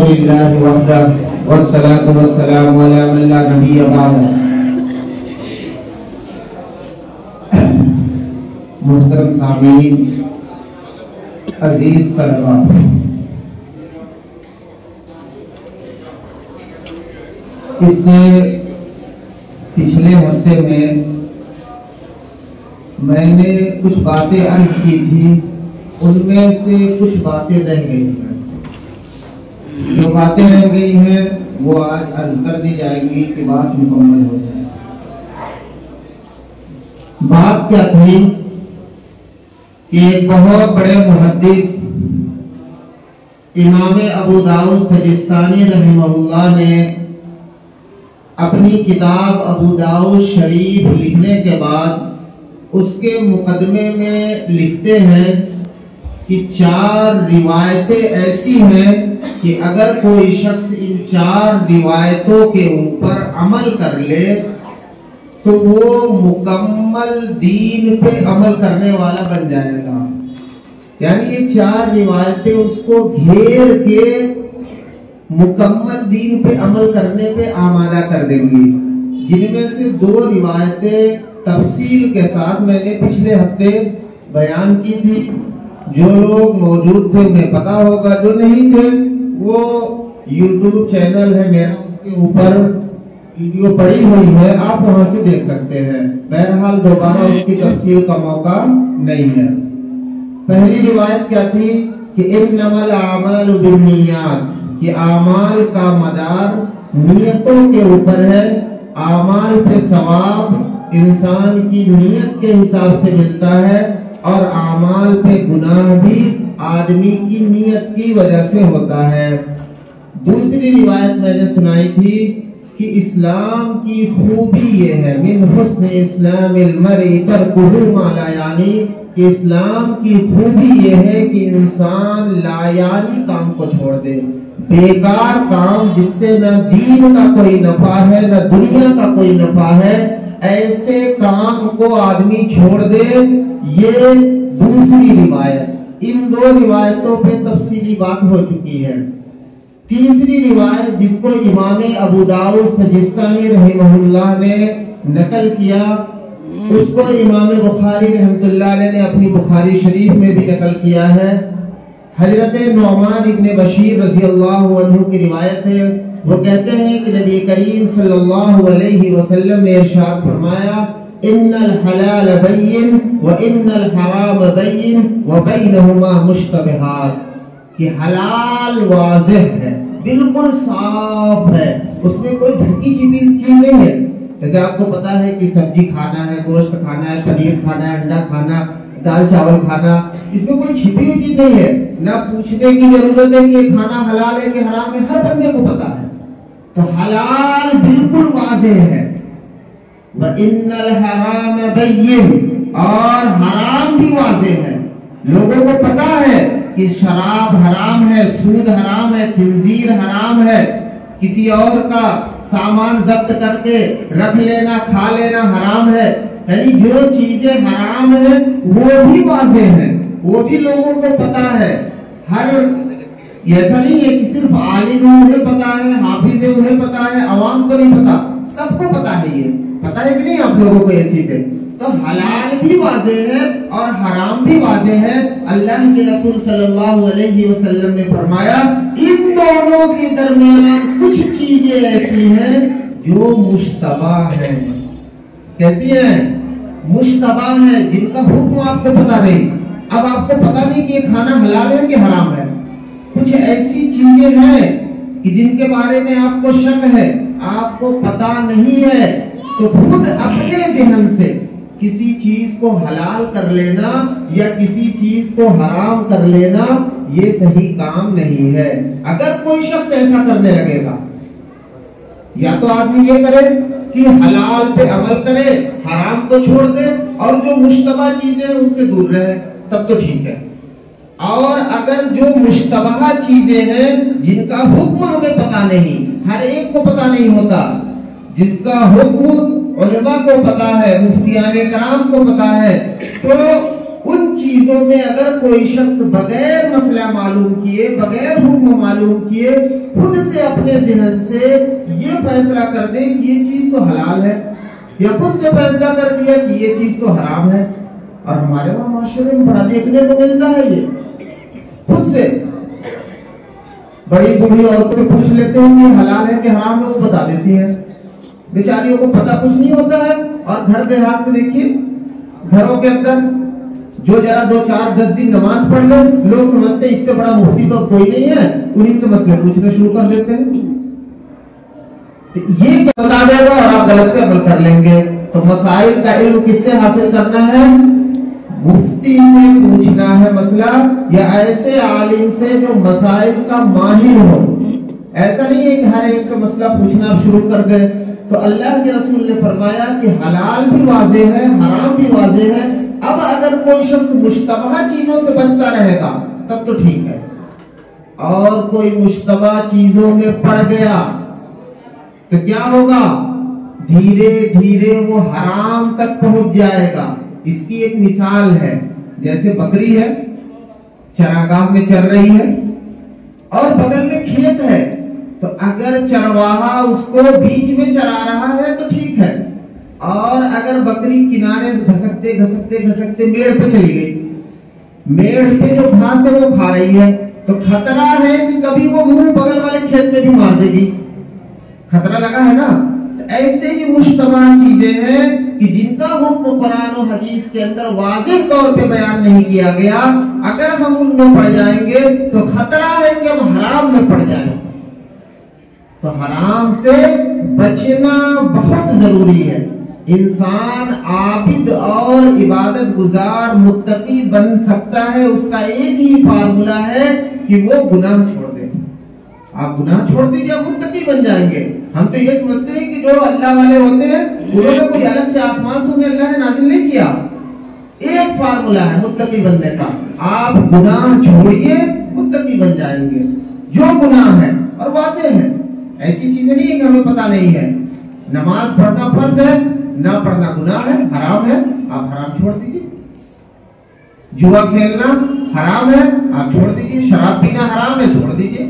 للہ وحدہ والصلاة والسلام علی من لا نبی بعدہ۔ محترم سامعین، عزیز طلباء، اس سے پچھلے ہفتے میں نے کچھ باتیں عرض کی تھی، ان میں سے کچھ باتیں رہ گئی ہیں۔ جو باتیں رہ گئی ہیں وہ آج عرض کر دی جائیں گی کہ بات مکمل ہو جائے۔ بات کیا تھی کہ ایک بہت بڑے محدث امام ابو داؤد سجستانی رحمہ اللہ نے اپنی کتاب ابو داؤد شریف لکھنے کے بعد اس کے مقدمے میں لکھتے ہیں کہ 4 روایتیں ایسی ہیں کہ اگر کوئی شخص ان 4 روایتوں کے اوپر عمل کر لے تو وہ مکمل دین پہ عمل کرنے والا بن جائے گا۔ یعنی یہ 4 روایتیں اس کو گھیر کے مکمل دین پہ عمل کرنے پہ آمادہ کر دیں گی، جن میں سے 2 روایتیں تفصیل کے ساتھ میں نے پچھلے ہفتے بیان کی تھی۔ جو لوگ موجود تھے انہیں پتا ہوگا، جو نہیں تھے وہ یوٹیوب چینل ہے میرا، اس کے اوپر ویڈیو پڑی ہوئی ہے، آپ وہاں سے دیکھ سکتے ہیں۔ بہرحال دوبارہ اس کی تفصیل کا موقع نہیں ہے۔ پہلی روایت کیا تھی کہ انما الاعمال بالنیات، کہ اعمال کا مدار نیتوں کے اوپر ہے۔ اعمال پہ ثواب انسان کی نیت کے حساب سے ملتا ہے، اور اعمال پہ گناہ بھی آدمی کی نیت کی وجہ سے ہوتا ہے۔ دوسری روایت میں نے سنائی تھی کہ اسلام کی خوبی یہ ہے، من حسن اسلام المرء ترکہ ما لا یعنی، کہ اسلام کی خوبی یہ ہے کہ انسان لا یعنی کام کو چھوڑ دے، بیکار کام جس سے نہ دین کا کوئی نفع ہے نہ دنیا کا کوئی نفع ہے، ایسے کام کو آدمی چھوڑ دے۔ یہ دوسری روایت۔ ان 2 روایتوں پہ تفصیلی بات ہو چکی ہے۔ تیسری روایت جس کو امام ابو داؤد سجستانی رحمہ اللہ نے نقل کیا، اس کو امام بخاری رحمۃ اللہ علیہ نے اپنی بخاری شریف میں بھی نقل کیا ہے۔ حضرت نعمان ابن بشیر رضی اللہ عنہ کی روایت ہے، وہ کہتے ہیں کہ نبی کریم صلی اللہ علیہ وسلم نے ارشاد فرمایا، ان الحلال بین وان الحرام بین وبینہما مشتبہات، کہ حلال واضح ہے، بالکل صاف ہے، اس میں کوئی ڈھکی چھپی چیز نہیں ہے۔ جیسے آپ کو پتا ہے کہ سبزی کھانا ہے، گوشت کھانا ہے، پنیر کھانا ہے، انڈا کھانا، دال چاول کھانا، اس میں کوئی چھپی ہوئی چیز نہیں ہے، نہ پوچھنے کی ضرورت ہے کہ یہ کھانا حلال ہے کہ حرام ہے، ہر بندے کو پتا ہے۔ تو حلال بالکل واضح ہے، وَإِنَّ الْحَرَامَ بَيِّنٌ، اور حرام بھی واضح ہے، لوگوں کو پتا ہے کہ شراب حرام ہے، سود حرام ہے، خنزیر حرام ہے، کسی اور کا سامان ضبط کر کے رکھ لینا، کھا لینا حرام ہے۔ یعنی جو چیزیں حرام ہیں وہ بھی واضح ہیں، وہ بھی لوگوں کو پتا ہے۔ ہر ایسا نہیں ہے کہ صرف عالم انہیں پتا ہے، حافظ انہیں پتا ہے، عوام کو نہیں پتا، سب کو پتا ہے۔ یہ پتا ہے کہ نہیں آپ لوگوں کو یہ چیزیں؟ تو حلال بھی واضح ہے اور حرام بھی واضح ہے۔ اللہ کے رسول صلی اللہ علیہ وسلم نے فرمایا، ان دونوں کے درمیان کچھ چیزیں ایسی ہیں جو مشتبہ ہیں۔ کیسی ہیں؟ مشتبہ ہیں، جن کا حکم آپ کو پتا نہیں۔ اب آپ کو پتا نہیں کہ یہ کھانا حلال ہے کہ حرام ہے۔ کچھ ایسی چیزیں ہیں کہ جن کے بارے میں آپ کو شک ہے، آپ کو پتا نہیں ہے، تو خود اپنے ذہن سے کسی چیز کو حلال کر لینا یا کسی چیز کو حرام کر لینا یہ صحیح کام نہیں ہے۔ اگر کوئی شخص ایسا کرنے لگے گا، یا تو آدمی یہ کرے کہ حلال پہ عمل کرے، حرام کو چھوڑ دے، اور جو مشتبہ چیزیں ان سے دور رہے، تب تو ٹھیک ہے۔ اور اگر جو مشتبہ چیزیں ہیں جن کا حکم ہمیں پتا نہیں، ہر ایک کو پتا نہیں ہوتا، جس کا حکم علماء کو پتا ہے، مفتیان کرام کو پتا ہے، تو ان چیزوں میں اگر کوئی شخص بغیر مسئلہ معلوم کیے، بغیر حکم معلوم کیے، خود سے اپنے ذہن سے یہ فیصلہ کر دے کہ یہ چیز تو حلال ہے، یا خود سے فیصلہ کر دیا کہ یہ چیز تو حرام ہے، اور ہمارے وہاں معاشرے میں بڑا دیکھنے کو ملتا ہے، یہ خود سے بڑی بوڑھی عورت سے پوچھ لیتے ہیں کہ حلال ہے کہ حرام ہے، وہ بتا دیتی ہیں، بیچاریوں کو پتہ کچھ نہیں ہوتا ہے۔ اور گھر دیہات میں دیکھیے، گھروں کے اندر جو ذرا 2 4 10 دن نماز پڑھ لے، لوگ سمجھتے ہیں اس سے بڑا مفتی تو کوئی نہیں ہے، انہیں سے مسئلے پوچھنا شروع کر دیتے ہیں، تو یہ کیا بتا دے گا اور آپ غلط پہ عمل کر لیں گے۔ تو مسائل کا علم کس سے حاصل کرنا ہے؟ مفتی سے پوچھنا ہے مسئلہ، یا ایسے عالم سے جو مسائل کا ماہر ہو۔ ایسا نہیں ہے کہ ہر ایک سے مسئلہ پوچھنا آپ شروع کر دیں۔ تو اللہ کے رسول نے فرمایا کہ حلال بھی واضح ہے، حرام بھی واضح ہے، اب اگر کوئی شخص مشتبہ چیزوں سے بچتا رہے گا تب تو ٹھیک ہے، اور کوئی مشتبہ چیزوں میں پڑ گیا تو کیا ہوگا؟ دھیرے دھیرے وہ حرام تک پہنچ جائے گا۔ اس کی ایک مثال ہے، جیسے بکری ہے، چراگاہ میں چر رہی ہے اور بغل میں کھیت ہے، تو اگر چرواہا اس کو بیچ میں چرا رہا ہے تو ٹھیک ہے، اور اگر بکری کنارے گھسکتے گھسکتے گھسکتے میڑ پہ چلی گئی، میڑ پہ جو گھاس ہے وہ کھا رہی ہے، تو خطرہ ہے کہ کبھی وہ منہ بغل والے کھیت میں بھی مار دے گی، خطرہ لگا ہے نا۔ ایسے ہی مشتبہ چیزیں ہیں کہ جن کا حکم قرآن و حدیث کے اندر واضح طور پہ بیان نہیں کیا گیا، اگر ہم ان میں پڑ جائیں گے تو خطرہ ہے کہ ہم حرام میں پڑ جائیں۔ تو حرام سے بچنا بہت ضروری ہے۔ انسان عابد اور عبادت گزار متقی بن سکتا ہے، اس کا ایک ہی فارمولا ہے کہ وہ گناہ چھوڑ دے۔ آپ گناہ چھوڑ دیجئے، آپ متقی بن جائیں گے۔ ہم تو یہ سمجھتے ہیں کہ جو اللہ والے ہوتے ہیں انہوں نے کوئی الگ سے آسمان سے انہیں اللہ نے نازل نہیں کیا۔ ایک فارمولا ہے متقی بننے کا، آپ گناہ چھوڑیے متقی بن جائیں گے۔ جو گناہ ہے اور واضح ہے، ایسی چیزیں نہیں ہے کہ ہمیں پتہ نہیں ہے۔ نماز پڑھنا فرض ہے، نہ پڑھنا گناہ ہے، حرام ہے، آپ حرام چھوڑ دیجیے۔ جوا کھیلنا حرام ہے، آپ چھوڑ دیجیے۔ شراب پینا حرام ہے، چھوڑ دیجیے۔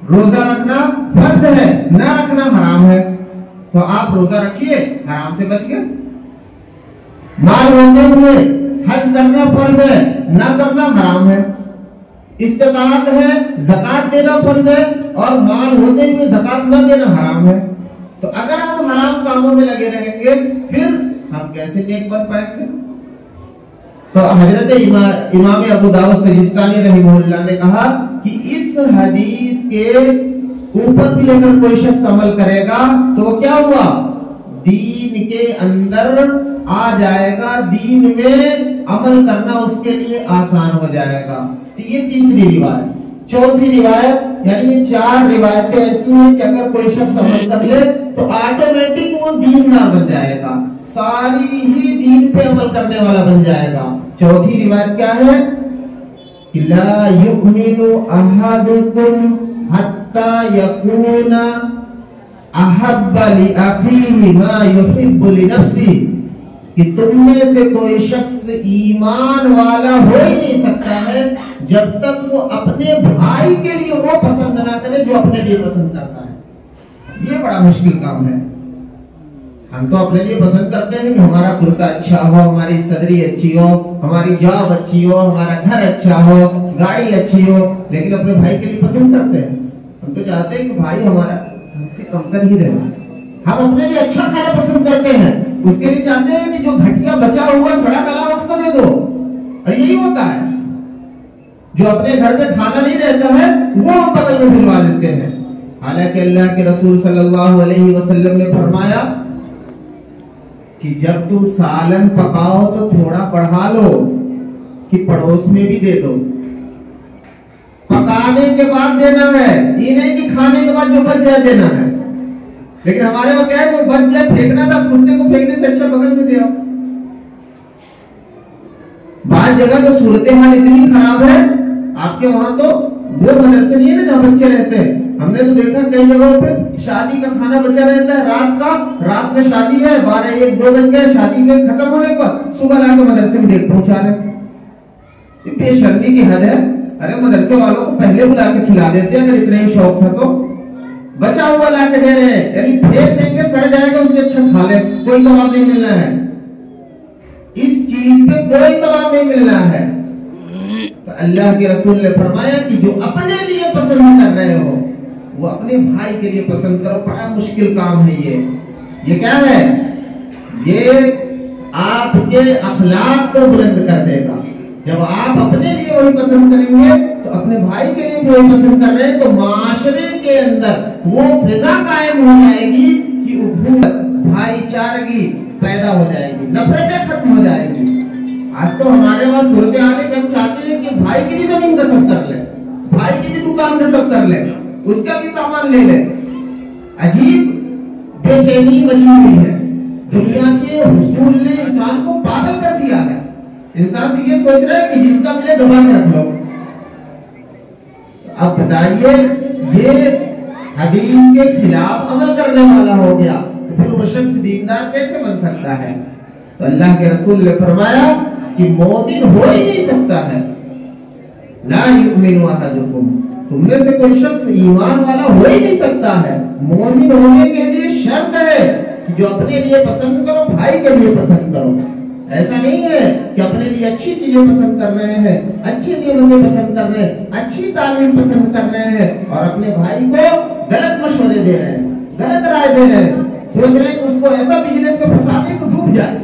روزہ رکھنا فرض ہے، نہ رکھنا حرام ہے، تو آپ روزہ رکھیے، حرام سے بچ گئے۔ مال ہوتے ہوئے حج کرنا فرض ہے، نہ کرنا حرام ہے۔ استطاعت ہے، زکات دینا فرض ہے، اور مال ہوتے ہوئے زکات نہ دینا حرام ہے۔ تو اگر ہم حرام کاموں میں لگے رہیں گے پھر ہم کیسے نیک بن پائیں گے؟ تو حضرت امام ابو داؤد سجستانی رحمہ اللہ نے کہا کہ اس حدیث کے اوپر بھی اگر کوئی شخص عمل کرے گا تو وہ کیا ہوا؟ دین کے اندر آ جائے گا، دین میں عمل کرنا اس کے لیے آسان ہو جائے گا۔ یہ تیسری روایت۔ چوتھی روایت، یعنی یہ 4 روایتیں ایسی ہیں کہ اگر کوئی شخص عمل کر لے تو آٹومیٹک وہ دیندار بن جائے گا، ساری ہی دین پہ عمل کرنے والا بن جائے گا۔ چوتھی روایت کیا ہے؟ کہ لا یؤمن احدکم حتی یکون احب لأخیہ ما یحب لنفسہ، کہ تم میں سے کوئی شخص ایمان والا ہو ہی نہیں سکتا ہے جب تک وہ اپنے بھائی کے لیے وہ پسند نہ کرے جو اپنے لیے پسند کرتا ہے۔ یہ بڑا مشکل کام ہے۔ ہم تو اپنے لیے پسند کرتے ہیں کہ ہمارا کرتا اچھا ہو، ہماری صدری اچھی ہو، ہماری جاب اچھی ہو، ہمارا گھر اچھا ہو، گاڑی اچھی ہو، لیکن اپنے بھائی کے لیے پسند کرتے ہیں۔ ہم تو چاہتے ہیں کہ بھائی ہمارا ہم سے کم تر ہی رہے۔ ہم اپنے لیے اچھا کھانا پسند کرتے ہیں، اس کے لیے چاہتے ہیں کہ جو گھٹیا بچا ہوا سڑا کلا اس کو دے دو، اور یہی ہوتا ہے۔ جو اپنے گھر میں کھانا نہیں رہتا ہے وہ ہم بغل میں بھجوا دیتے ہیں، حالانکہ اللہ کے رسول صلی اللہ علیہ وسلم نے فرمایا کہ جب تم سالن پکاؤ تو تھوڑا بڑھا لو کہ پڑوس میں بھی دے دو۔ پکانے کے بعد دینا ہے، یہ نہیں کہ کھانے کے بعد جو بچ جائے دینا ہے۔ لیکن ہمارے وہاں کیا ہے، وہ بچ جائے پھینکنا تھا، کتے کو پھینکنے سے اچھا بغل میں دے آؤ۔ بعض جگہ تو صورتحال اتنی خراب ہے، آپ کے وہاں تو وہ مدرسے نہیں ہے نا جہاں بچے رہتے ہیں۔ ہم نے تو دیکھا کئی جگہوں پہ شادی کا کھانا بچا رہتا ہے رات میں شادی ہے، 12 1 2 بج گئے، شادی کے ختم ہونے کے بعد صبح لا کے مدرسے میں دیکھ پہنچا رہے ہیں۔ بے شرمی کی حد ہے. ارے مدرسے والوں کو پہلے بلا کے کھلا دیتے ہیں اگر اتنا ہی شوق تھا تو. بچا ہوا لا کے دے رہے ہیں, یعنی پھینک دیں گے سڑ جائے گا, اس سے اچھا کھا لے, کوئی ثواب نہیں ملنا ہے, اس چیز پہ کوئی ثواب نہیں ملنا ہے. تو اللہ کے رسول نے فرمایا کہ جو اپنے لیے پسند کر رہے ہو وہ اپنے بھائی کے لیے پسند کرو. بڑا مشکل کام ہے یہ کیا ہے؟ یہ آپ کے اخلاق کو بلند کر دے گا. جب آپ اپنے لیے وہی پسند کریں گے تو اپنے بھائی کے لیے وہی پسند کر رہے ہیں تو معاشرے کے اندر وہ فضا قائم ہو جائے گی کہ اخوت, بھائی چارگی پیدا ہو جائے گی, نفرتیں ختم ہو جائے گی. آج تو ہمارے وہاں صورتحال ہے کہ ہم چاہتے ہیں کہ بھائی کی بھی زمین کا سب کر لیں, بھائی کی بھی دکان کا سب کر لیں, اس کا بھی سامان لے لیں. عجیب بے چینی مچی ہوئی ہے. دنیا کے حصول نے انسان کو پاگل کر دیا ہے. انسان تو یہ سوچ رہا ہے کہ جس کا ملے دبا کے رکھ لو. اب بتائیے یہ حدیث کے خلاف عمل کرنے والا ہو گیا تو پھر وہ شخص دیندار کیسے بن سکتا ہے؟ تو اللہ کے رسول نے فرمایا کہ مومن ہو ہی نہیں سکتا ہے. لا یؤمن احدکم, تم میں سے کوئی شخص ایمان والا ہو ہی نہیں سکتا ہے. مومن ہونے کے لیے شرط ہے کہ جو اپنے لیے پسند کرو بھائی کے لیے پسند کرو. ایسا نہیں ہے کہ اپنے لیے اچھی چیزیں پسند کر رہے ہیں, اچھی نعمتیں پسند کر رہے ہیں, اچھی تعلیم پسند کر رہے ہیں اور اپنے بھائی کو غلط مشورے دے رہے ہیں, غلط رائے دے رہے ہیں, سوچ رہے ہیں کہ اس کو ایسا بزنس میں پھنسا دے کہ ڈوب جائے.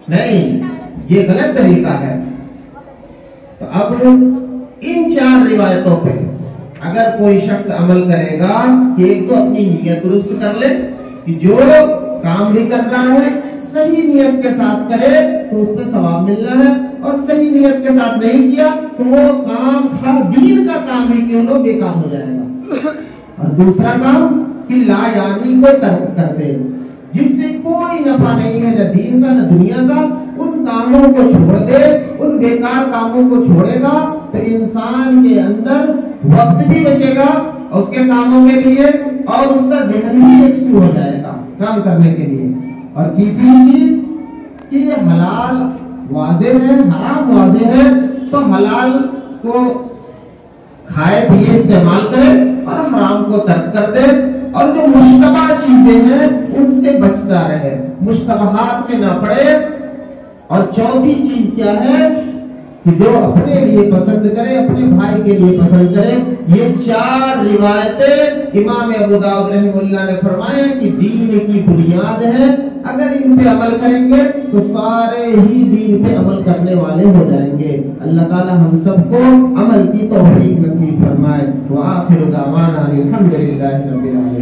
نہیں, یہ غلط طریقہ ہے. تو اب ان 4 روایتوں پہ اگر کوئی شخص عمل کرے گا کہ ایک تو اپنی نیت درست کر لے کہ جو کام بھی کر رہا ہے صحیح نیت کے ساتھ کرے تو اس پہ ثواب ملنا ہے, اور صحیح نیت کے ساتھ نہیں کیا تو وہ کام تھا دین کا کام ہی کیوں نہ بیکار ہو جائے گا. اور دوسرا کام کہ لا یعنی کو ترک کر دے جس سے کوئی نفع نہیں ہے, نہ دین کا نہ دنیا کا. ان کاموں کو چھوڑ دے, ان بیکار کاموں کو چھوڑے گا تو انسان کے اندر وقت بھی بچے گا اس کے کاموں کے لیے, اور اس کا ذہن بھی یکسو ہو جائے گا کام کرنے کے لیے. اور تیسری چیز کہ یہ حلال واضح ہے, حرام واضح ہے, تو حلال کو کھائے پیے استعمال کرے اور حرام کو ترک کر دے, اور جو مشتبہ چیزیں ہیں ان سے بچتا رہے, مشتبہات میں نہ پڑے. اور چوتھی چیز کیا ہے کہ جو اپنے لیے پسند کرے اپنے بھائی کے لیے پسند کرے. یہ 4 روایتیں امام ابو داؤد رحمہ اللہ نے فرمایا کہ دین کی بنیاد ہے. اگر ان پہ عمل کریں گے تو سارے ہی دین پہ عمل کرنے والے ہو جائیں گے. اللہ تعالی ہم سب کو عمل کی توفیق نصیب فرمائے. وآخر دعوانا الحمدللہ رب العالمین.